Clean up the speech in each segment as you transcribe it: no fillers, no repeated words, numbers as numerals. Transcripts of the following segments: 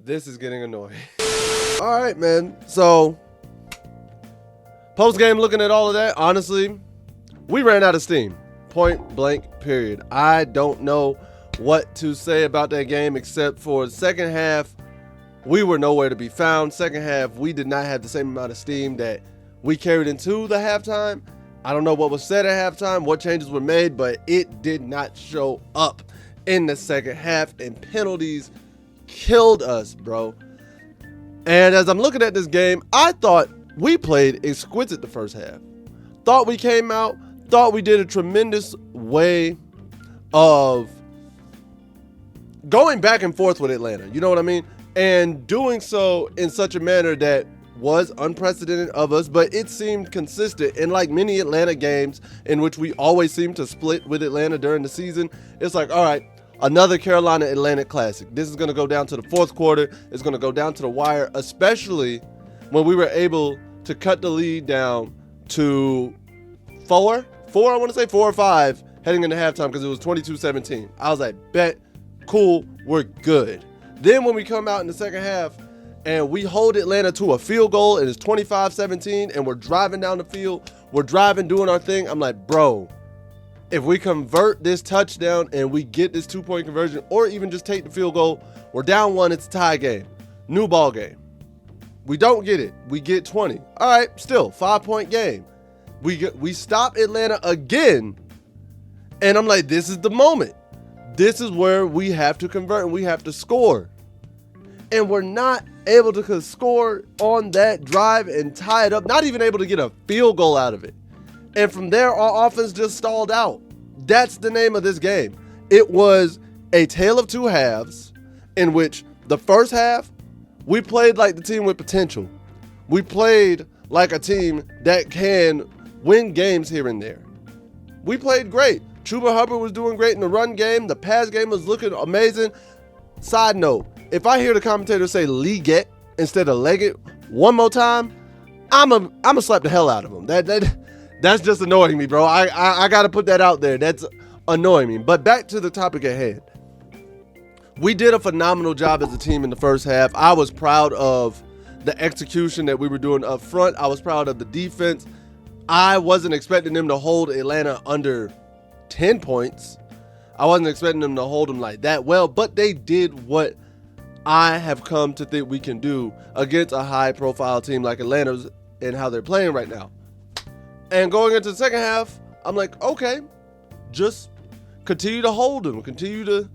This is getting annoying. All right, man. So, post-game looking at all of that, honestly, we ran out of steam. Point blank, period. I don't know what to say about that game except for the second half, we were nowhere to be found. Second half, we did not have the same amount of steam that we carried into the halftime. I don't know what was said at halftime, what changes were made, but it did not show up in the second half, and penalties killed us, bro. And as I'm looking at this game, I thought we played exquisite the first half. Thought we came out, thought we did a tremendous way of going back and forth with Atlanta. You know what I mean? And doing so in such a manner that was unprecedented of us, but it seemed consistent. And like many Atlanta games in which we always seem to split with Atlanta during the season, it's like, all right, another Carolina Atlantic classic. This is going to go down to the fourth quarter. It's going to go down to the wire, especially when we were able to cut the lead down to four, I want to say 4 or 5 heading into halftime because it was 22-17. I was like, bet, cool, we're good. Then when we come out in the second half and we hold Atlanta to a field goal and it's 25-17 and we're driving down the field, we're driving, doing our thing. I'm like, bro, if we convert this touchdown and we get this 2-point conversion or even just take the field goal, we're down 1, it's a tie game. New ball game. We don't get it. We get 20. All right, still 5-point game. We stop Atlanta again, and I'm like, this is the moment. This is where we have to convert and we have to score. And we're not able to score on that drive and tie it up, not even able to get a field goal out of it. And from there, our offense just stalled out. That's the name of this game. It was a tale of two halves in which the first half, we played like the team with potential. We played like a team that can win games here and there. We played great. Chuba Hubbard was doing great in the run game. The pass game was looking amazing. Side note, if I hear the commentator say Leggett instead of Leggett one more time, I'm a slap the hell out of him. That's just annoying me, bro. I got to put that out there. That's annoying me. But back to the topic at hand. We did a phenomenal job as a team in the first half. I was proud of the execution that we were doing up front. I was proud of the defense. I wasn't expecting them to hold Atlanta under 10 points. I wasn't expecting them to hold them like that well, but they did what I have come to think we can do against a high-profile team like Atlanta's and how they're playing right now. And going into the second half, I'm like, okay, just continue to hold them, continue to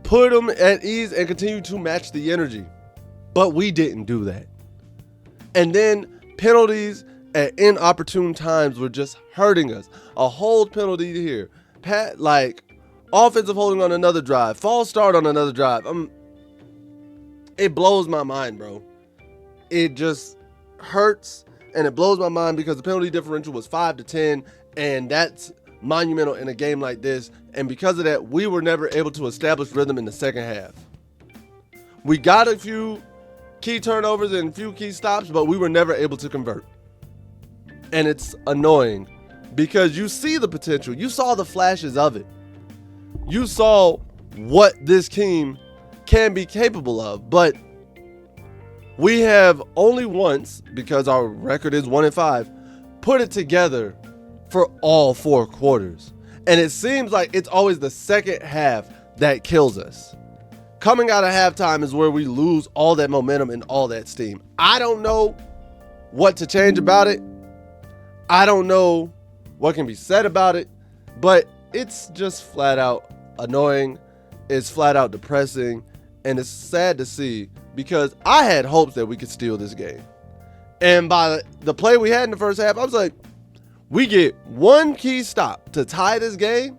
put them at ease and continue to match the energy. But we didn't do that. And then penalties at inopportune times were just hurting us. A hold penalty here. Offensive holding on another drive. False start on another drive. It blows my mind, bro. It just hurts and it blows my mind because the penalty differential was 5-10, and that's monumental in a game like this. And because of that, we were never able to establish rhythm in the second half. We got a few key turnovers and a few key stops, but we were never able to convert. And it's annoying because you see the potential. You saw the flashes of it. You saw what this team can be capable of, but we have only once, because our record is 1-5, put it together for all 4 quarters. And it seems like it's always the second half that kills us. Coming out of halftime is where we lose all that momentum and all that steam. I don't know what to change about it. I don't know what can be said about it, but it's just flat out annoying. It's flat out depressing, and it's sad to see because I had hopes that we could steal this game. And by the play we had in the first half, I was like, we get one key stop to tie this game,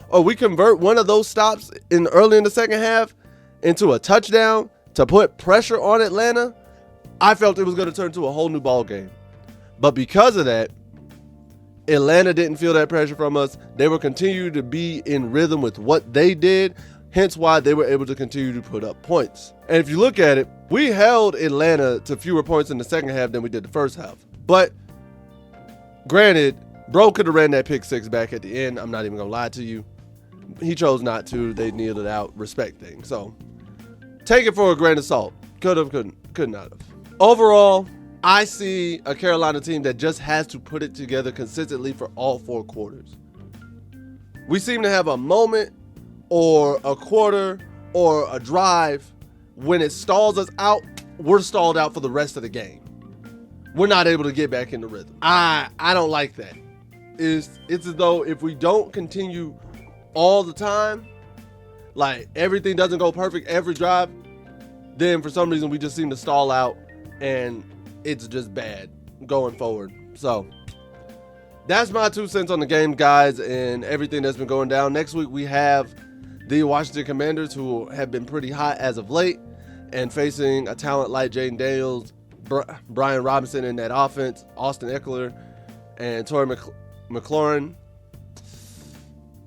or we convert one of those stops early in the second half into a touchdown to put pressure on Atlanta. I felt it was going to turn to a whole new ball game. But because of that, Atlanta didn't feel that pressure from us. They will continue to be in rhythm with what they did, hence why they were able to continue to put up points. And if you look at it, we held Atlanta to fewer points in the second half than we did the first half. But granted, Bro could have ran that pick six back at the end. I'm not even going to lie to you. He chose not to. They kneeled it out. Respect thing. So take it for a grain of salt. Could have, could not have. Overall, I see a Carolina team that just has to put it together consistently for all 4 quarters. We seem to have a moment or a quarter or a drive when it stalls us out, we're stalled out for the rest of the game. We're not able to get back in the rhythm. I don't like that. It's as though if we don't continue all the time, like everything doesn't go perfect every drive, then for some reason we just seem to stall out and it's just bad going forward. So that's my 2 cents on the game, guys, and everything that's been going down. Next week we have the Washington Commanders, who have been pretty hot as of late, and facing a talent like Jaden Daniels, Brian Robinson in that offense, Austin Eckler, and Torrey McLaurin.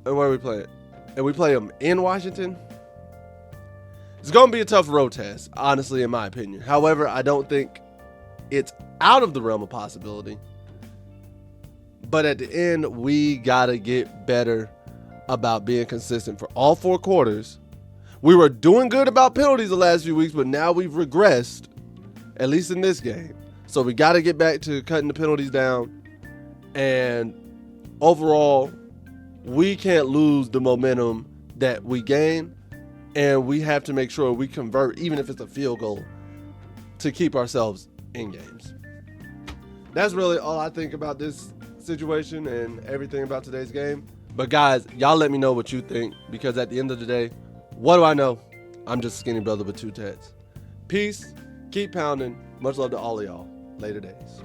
And where are we playing? And we play them in Washington. It's going to be a tough road test, honestly, in my opinion. However, I don't think it's out of the realm of possibility. But at the end, we got to get better about being consistent for all 4 quarters. We were doing good about penalties the last few weeks, but now we've regressed, at least in this game. So we got to get back to cutting the penalties down. And overall, we can't lose the momentum that we gain. And we have to make sure we convert, even if it's a field goal, to keep ourselves in games. That's really all I think about this situation and everything about today's game. But guys, y'all let me know what you think, because at the end of the day, what do I know? I'm just a skinny brother with 2 tats. Peace. Keep pounding. Much love to all of y'all. Later days.